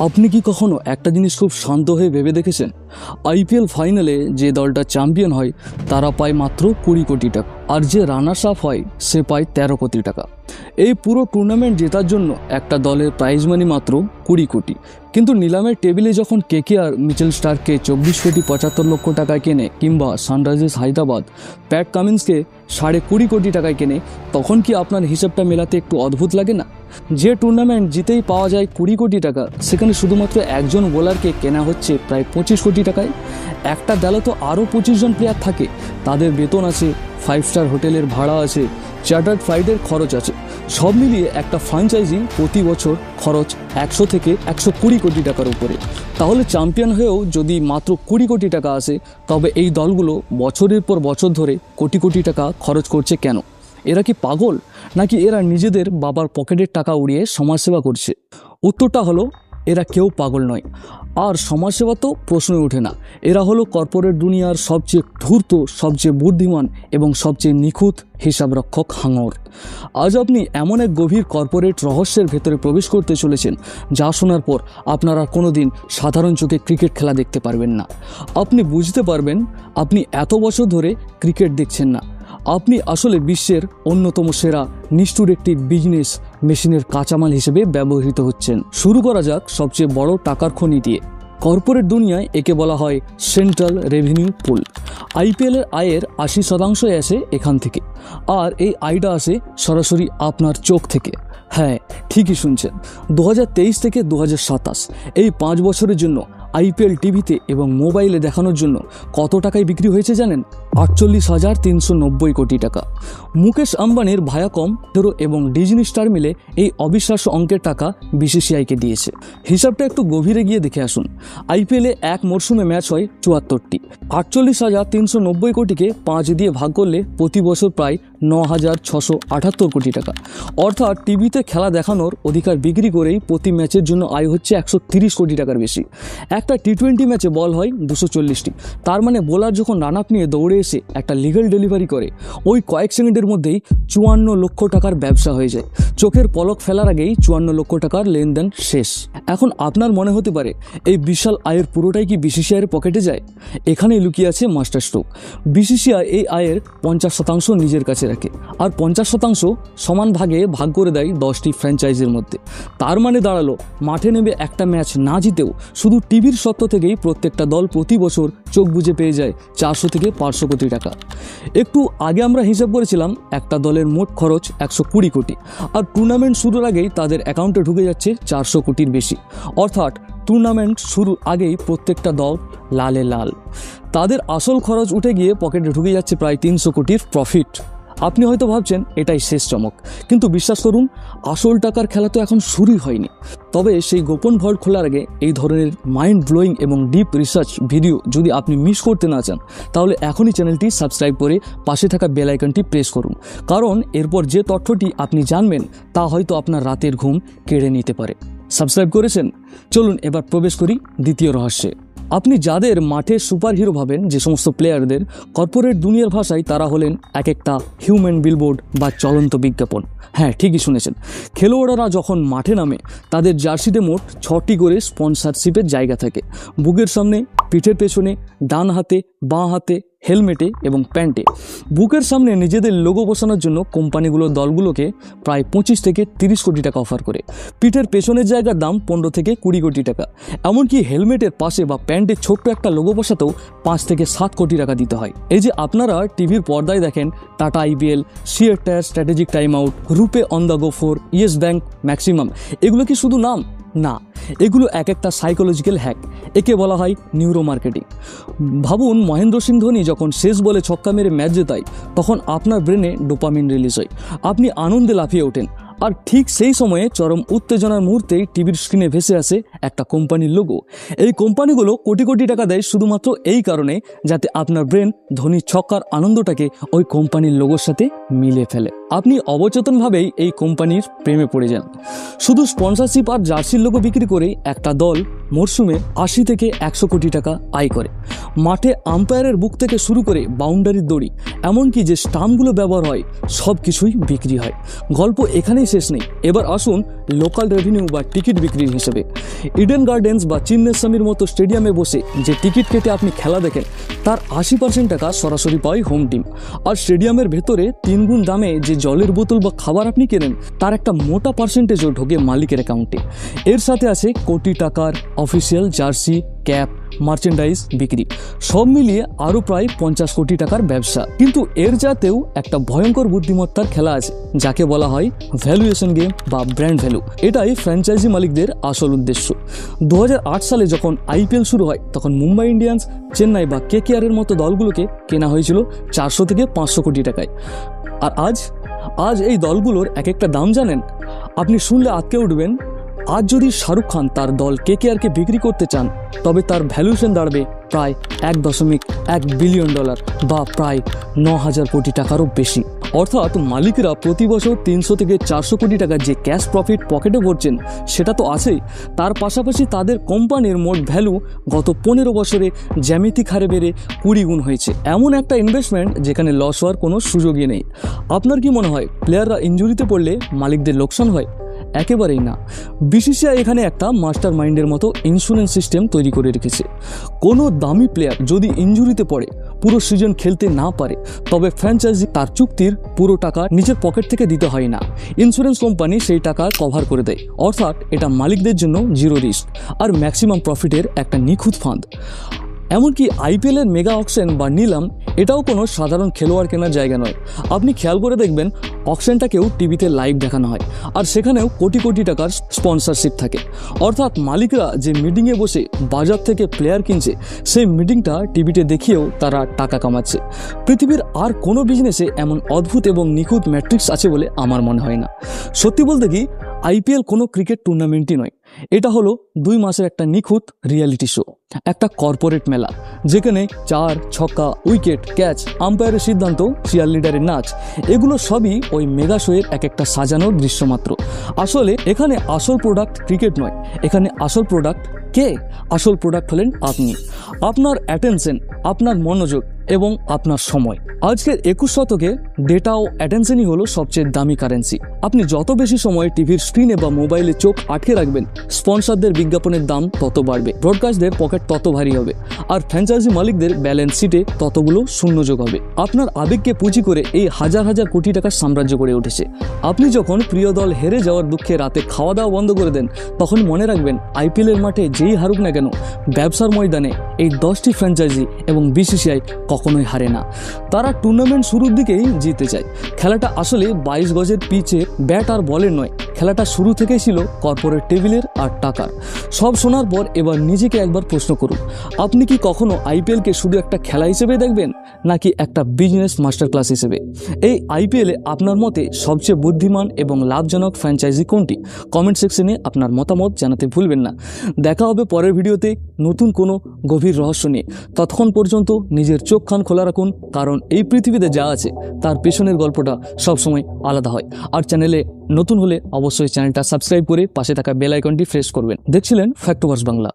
আপনি কি কখনো একটা জিনিস খুব শান্ত হয়ে ভেবে দেখেছেন? আইপিএল ফাইনালে যে দলটা চ্যাম্পিয়ন হয় তারা পায় মাত্র 20 কোটি টাকা, আর যে রানার্স আপ হয় সে পায় 13 কোটি টাকা। এই পুরো টুর্নামেন্ট জেতার জন্য একটা দলের প্রাইজ মানি মাত্র 20 কোটি, কিন্তু নিলামের টেবিলে যখন কেকেআর মিচেল স্টার্ককে 24 কোটি 75 লক্ষ টাকায় কেনে, কিংবা সানরাইজার্স হায়দ্রাবাদ প্যাট কামিন্সকে 20.5 কোটি টাকায় কেনে, তখন কি আপনার হিসাবটা মেলাতে একটু অদ্ভুত লাগে না? যে টুর্নামেন্ট জিতেই পাওয়া যায় 20 কোটি টাকা, সেখানে শুধুমাত্র একজন বোলারকে কেনা হচ্ছে প্রায় 25 কোটি টাকায়। একটা দলে তো আরও 25 জন প্লেয়ার থাকে, তাদের বেতন আছে, 5 স্টার হোটেলের ভাড়া আছে, চার্টার্ড ফ্লাইটের খরচ আছে। সব মিলিয়ে একটা ফ্র্যাঞ্চাইজি প্রতি বছর খরচ 100 থেকে 120 কোটি টাকার উপরে। তাহলে চ্যাম্পিয়ন হয়েও যদি মাত্র 20 কোটি টাকা আসে, তবে এই দলগুলো বছরের পর বছর ধরে কোটি কোটি টাকা খরচ করছে কেন? এরা কি পাগল, নাকি এরা নিজেদের বাবার পকেটের টাকা উড়িয়ে সমাজসেবা করছে? উত্তরটা হলো, এরা কেউ পাগল নয়, আর সমাজসেবা তো প্রশ্নই ওঠে না। এরা হলো কর্পোরেট দুনিয়ার সবচেয়ে ধূর্ত, সবচেয়ে বুদ্ধিমান এবং সবচেয়ে নিখুঁত হিসাবরক্ষক হাঙর। আজ আপনি এমন এক গভীর কর্পোরেট রহস্যের ভেতরে প্রবেশ করতে চলেছেন, যা শোনার পর আপনারা কোনোদিন সাধারণ চোখে ক্রিকেট খেলা দেখতে পারবেন না। আপনি বুঝতে পারবেন আপনি এত বছর ধরে ক্রিকেট দেখছেন না, আপনি আসলে বিশ্বের অন্যতম সেরা নিষ্ঠুর একটি বিজনেস মেশিনের কাঁচামাল হিসেবে ব্যবহৃত হচ্ছেন। শুরু করা যাক সবচেয়ে বড় টাকার খনি দিয়ে। কর্পোরেট দুনিয়ায় একে বলা হয় সেন্ট্রাল রেভিনিউ পুল। আইপিএলের আয়ের 80% আসে এখান থেকে, আর এই আয়টা আসে সরাসরি আপনার চোখ থেকে। হ্যাঁ, ঠিকই শুনছেন, 2023 থেকে 2027 এই 5 বছরের জন্য আইপিএল টিভিতে এবং মোবাইলে দেখানোর জন্য কত টাকায় বিক্রি হয়েছে জানেন? 48,390 কোটি টাকা। মুকেশ আম্বানির ভায়াকম এবং ডিজনি স্টার মিলে এই অবিশ্বাস্য অঙ্কের টাকা বিসিসিআইকে দিয়েছে। হিসাবটা একটু গভীরে গিয়ে দেখে আসুন। আইপিএলে এক মরশুমে ম্যাচ হয় 74টি। 48,390 কোটিকে 5 দিয়ে ভাগ করলে প্রতি বছর প্রায় 9,678 কোটি টাকা। অর্থাৎ টিভিতে খেলা দেখানোর অধিকার বিক্রি করেই প্রতি ম্যাচের জন্য আয় হচ্ছে 130 কোটি টাকার বেশি। একটা টি20 ম্যাচে বল হয় 240টি। তার মানে বোলার যখন রান আপ নিয়ে দৌড়ে এসে একটা লিগ্যাল ডেলিভারি করে, ওই কয়েক সেকেন্ডের মধ্যেই 54 লক্ষ টাকার ব্যবসা হয়ে যায়। চোখের পলক ফেলার আগেই 54 লক্ষ টাকার লেনদেন শেষ। এখন আপনার মনে হতে পারে, এই বিশাল আয়ের পুরোটাই কি বিসিসিআইয়ের পকেটে যায়? এখানেই লুকিয়ে আছে মাস্টার স্ট্রোক। বিসিসিআই এই আয়ের 50% নিজের কাছে রাখে, আর 50% সমান ভাগে ভাগ করে দেয় 10টি ফ্র্যাঞ্চাইজির মধ্যে। তার মানে দাঁড়ালো, মাঠে নেমে একটা ম্যাচ না জিতেও শুধু টিভির সত্ত্ব থেকেই প্রত্যেকটা দল প্রতি বছর চোখ বুজে পেয়ে যায় 400 থেকে 500 কোটি টাকা। একটু আগে আমরা হিসাব করেছিলাম একটা দলের মোট খরচ 120 কোটি, আর টুর্নামেন্ট শুরুর আগেই তাদের অ্যাকাউন্টে ঢুকে যাচ্ছে 400 কোটির বেশি। অর্থাৎ টুর্নামেন্ট শুরুর আগেই প্রত্যেকটা দল লালে লাল। তাদের আসল খরচ উঠে গিয়ে পকেটে ঢুকে যাচ্ছে প্রায় 300 কোটির প্রফিট। আপনি হয়তো ভাবছেন এটাই শেষ চমক, কিন্তু বিশ্বাস করুন, আসল টাকার খেলা তো এখন শুরুই হয়নি। তবে সেই গোপন ভল্ট খোলার আগে এই ধরনের মাইন্ড ব্লোয়িং এবং ডিপ রিসার্চ ভিডিও যদি আপনি মিস করতে না চান, তাহলে এখনই চ্যানেলটি সাবস্ক্রাইব করে পাশে থাকা বেল আইকনটি প্রেস করুন, কারণ এরপর যে তথ্যটি আপনি জানবেন তা হয়তো আপনার রাতের ঘুম কেড়ে নিতে পারে। সাবস্ক্রাইব করেছেন? চলুন এবার প্রবেশ করি দ্বিতীয় রহস্যে। আপনি যাদের মাঠে সুপারহিরো ভাবেন, যে সমস্ত প্লেয়ারদের, কর্পোরেট দুনিয়ার ভাষায় তারা হলেন এক একটা হিউম্যান বিলবোর্ড বা চলন্ত বিজ্ঞাপন। হ্যাঁ, ঠিকই শুনেছেন। খেলোয়াড়রা যখন মাঠে নামে, তাদের জার্সিতে মোট 6টি করে স্পন্সরশিপের জায়গা থাকে। বুকের সামনে, পিঠের পেছনে, ডান হাতে, বাঁ হাতে, হেলমেটে এবং প্যান্টে। বুকের সামনে নিজেদের লোগো বসানোর জন্য কোম্পানিগুলো দলগুলোকে প্রায় 25 থেকে 30 কোটি টাকা অফার করে। পিঠের পেছনের জায়গার দাম 15 থেকে 20 কোটি টাকা। এমনকি হেলমেটের পাশে বা প্যান্টের ছোট্ট একটা লোগো বসাতেও 5 থেকে 7 কোটি টাকা দিতে হয়। এই যে আপনারা টিভির পর্দায় দেখেন টাটা আইপিএল, সিয়েটার strategic time out, RuPay on the go 4, yes bank, maximum, এগুলো কি শুধু নাম? না, এগুলো এক একটা সাইকোলজিক্যাল হ্যাক। একে বলা হয় নিউরো মার্কেটিং। ভাবুন, মহেন্দ্র সিং ধোনি যখন শেষ বলে ছক্কা মেরে ম্যাচ জেতায়, তখন আপনার ব্রেনে ডোপামিন রিলিজ হয়, আপনি আনন্দে লাফিয়ে ওঠেন। আর ঠিক সেই সময়ে চরম উত্তেজনার মুহূর্তেই টিভির স্ক্রিনে ভেসে আসে একটা কোম্পানির লোগো। এই কোম্পানিগুলো কোটি কোটি টাকা দেয় শুধুমাত্র এই কারণে, যাতে আপনার ব্রেন ধোনির ছক্কার আনন্দটাকে ওই কোম্পানির লোগোর সাথে মিলে ফেলে। আপনি অবচেতনভাবেই এই কোম্পানির প্রেমে পড়ে যান। শুধু স্পন্সরশিপ আর জার্সির লোগো বিক্রি করে একটা দল মরশুমে 80 থেকে 100 কোটি টাকা আয় করে। মাঠে আম্পায়ারের বুক থেকে শুরু করে বাউন্ডারির দড়ি, এমনকি যে স্টাম্পগুলো ব্যবহার হয় সব কিছুই বিক্রি হয়। গল্প এখানেই শেষ নেই, এবার আসুন লোকাল রেভিনিউ বা টিকিট বিক্রির হিসেবে। ইডেন গার্ডেন্স বা চিন্নাস্বামীর মতো স্টেডিয়ামে বসে যে টিকিট কেটে আপনি খেলা দেখেন, তার 80% টাকা সরাসরি পায় হোম টিম। আর স্টেডিয়ামের ভেতরে 3 গুণ দামে যে জলের বোতল বা খাবার আপনি কেনেন, তার একটা মোটা পার্সেন্টেজও ঢোকে মালিকের অ্যাকাউন্টে। এর সাথে আছে কোটি টাকার অফিসিয়াল জার্সি, ক্যাপ, মার্চেন্ডাইজ বিক্রি, সব মিলিয়ে আরও প্রায় 50 কোটি টাকার ব্যবসা। কিন্তু এর যাতেও একটা ভয়ঙ্কর বুদ্ধিমত্তার খেলা আছে, যাকে বলা হয় ভ্যালুয়েশন গেম বা ব্র্যান্ড ভ্যালু। এটাই ফ্র্যাঞ্চাইজি মালিকদের আসল উদ্দেশ্য। 2008 সালে যখন আইপিএল শুরু হয়, তখন মুম্বাই ইন্ডিয়ান্স, চেন্নাই বা কেকেআরের মতো দলগুলোকে কেনা হয়েছিল 400 থেকে 500 কোটি টাকায়। আর আজ এই দলগুলোর এক একটা দাম জানেন? আপনি শুনলে আটকে উঠবেন। আজ যদি শাহরুখ খান তার দল কেকেআরকে বিক্রি করতে চান, তবে তার ভ্যালুয়েশন দাঁড়াবে প্রায় $1.1 বিলিয়ন বা প্রায় 9,000 কোটি টাকারও বেশি। অর্থাৎ মালিকরা প্রতি বছর 300 থেকে 400 কোটি টাকার যে ক্যাশ প্রফিট পকেটে ভরছেন, সেটা তো আছেই, তার পাশাপাশি তাদের কোম্পানির মোট ভ্যালু গত 15 বছরে জ্যামিতিক হারে বেড়ে 20 গুণ হয়েছে। এমন একটা ইনভেস্টমেন্ট যেখানে লস হওয়ার কোনো সুযোগই নেই। আপনার কি মনে হয় প্লেয়াররা ইনজুরিতে পড়লে মালিকদের লোকসান হয়? একেবারেই না। বিসিসিআই এখানে একটা মাস্টার মাইন্ডের মতো ইন্স্যুরেন্স সিস্টেম তৈরি করে রেখেছে। কোনো দামি প্লেয়ার যদি ইনজুরিতে পড়ে, পুরো সিজন খেলতে না পারে, তবে ফ্র্যাঞ্চাইজি তার চুক্তির পুরো টাকা নিজের পকেট থেকে দিতে হয় না। ইন্স্যুরেন্স কোম্পানি সেই টাকা কভার করে দেয়। অর্থাৎ এটা মালিকদের জন্য জিরো রিস্ক আর ম্যাক্সিমাম প্রফিটের একটা নিখুঁত ফান্ড। এমনকি আইপিএলের মেগা অকশন বা নিলাম, এটাও কোনো সাধারণ খেলোয়াড় কেনার জায়গা নয়। আপনি খেয়াল করে দেখবেন, অকশনটাকেও টিভিতে লাইভ দেখানো হয়, আর সেখানেও কোটি কোটি টাকার স্পন্সরশিপ থাকে। অর্থাৎ মালিকরা যে মিটিংয়ে বসে বাজার থেকে প্লেয়ার কিনছে, সেই মিটিংটা টিভিতে দেখিয়েও তারা টাকা কামাচ্ছে। পৃথিবীর আর কোনো বিজনেসে এমন অদ্ভুত এবং নিখুঁত ম্যাট্রিক্স আছে বলে আমার মনে হয় না। সত্যি বলতে কি, আইপিএল কোনো ক্রিকেট টুর্নামেন্টই নয়, এটা হলো 2 মাসের একটা নিখুঁত রিয়েলিটি শো, একটা কর্পোরেট মেলা, যেখানে 4, ছক্কা, উইকেট, ক্যাচ, আম্পায়ারের সিদ্ধান্ত, চিয়ার লিডারের নাচ, এগুলো সবই ওই মেগা শোয়ের এক একটা সাজানো দৃশ্য মাত্র। আসলে এখানে আসল প্রোডাক্ট ক্রিকেট নয়, এখানে আসল প্রোডাক্ট কে? আসল প্রোডাক্ট হলেন আপনি, আপনার অ্যাটেনশন, আপনার মনোযোগ এবং আপনার সময়। আজকের 21 শতকে ডেটা ও অ্যাটেনশনই হলো সবচেয়ে দামি কারেন্সি। আপনি যত বেশি সময় টিভির স্ক্রিনে বা মোবাইলে চোখ আটকে রাখবেন, স্পন্সরদের বিজ্ঞাপনের দাম তত বাড়বে, ব্রডকাস্টদের পকেট তত ভারী হবে, আর ফ্র্যাঞ্চাইজি মালিকদের ব্যালেন্স শিটে ততগুলো শূন্য যোগ হবে। আপনার আবেগকে পুঁজি করে এই হাজার হাজার কোটি টাকার সাম্রাজ্য গড়ে উঠেছে। আপনি যখন প্রিয় দল হেরে যাওয়ার দুঃখে রাতে খাওয়া দাওয়া বন্ধ করে দেন, তখন মনে রাখবেন, আইপিএলের মাঠে যেই হারুক না কেন, ব্যবসার ময়দানে এই 10টি ফ্র্যাঞ্চাইজি এবং বিসিসিআই কখনোই হারে না। তারা টুর্নামেন্ট শুরুর দিকেই জিতে যায়। খেলাটা আসলে 22 গজের পিচে ব্যাট আর বলের নয়, খেলাটা শুরু থেকেই ছিল কর্পোরেট টেবিলের আর টাকার। সব শোনার পর এবার নিজেকে একবার প্রশ্ন করুন, আপনি কি কখনো আইপিএলকে শুধু একটা খেলা হিসেবে দেখবেন, নাকি একটা বিজনেস মাস্টার ক্লাস হিসেবে? এই আইপিএলে আপনার মতে সবচেয়ে বুদ্ধিমান এবং লাভজনক ফ্র্যাঞ্চাইজি কোনটি? কমেন্ট সেকশনে আপনার মতামত জানাতে ভুলবেন না। দেখা হবে পরের ভিডিওতে নতুন কোনো গভীর রহস্য নিয়ে। ততক্ষণ পর্যন্ত নিজের চোখ কান খোলা রাখুন, কারণ এই পৃথিবীতে যা আছে তার পেছনের গল্পটা সবসময় আলাদা হয়। আর চ্যানেলে নতুন হলে অবশ্যই চ্যানেলটা সাবস্ক্রাইব করে পাশে থাকা বেল আইকনটি প্রেস করবেন। দেখছিলেন ফ্যাক্টোভার্স বাংলা।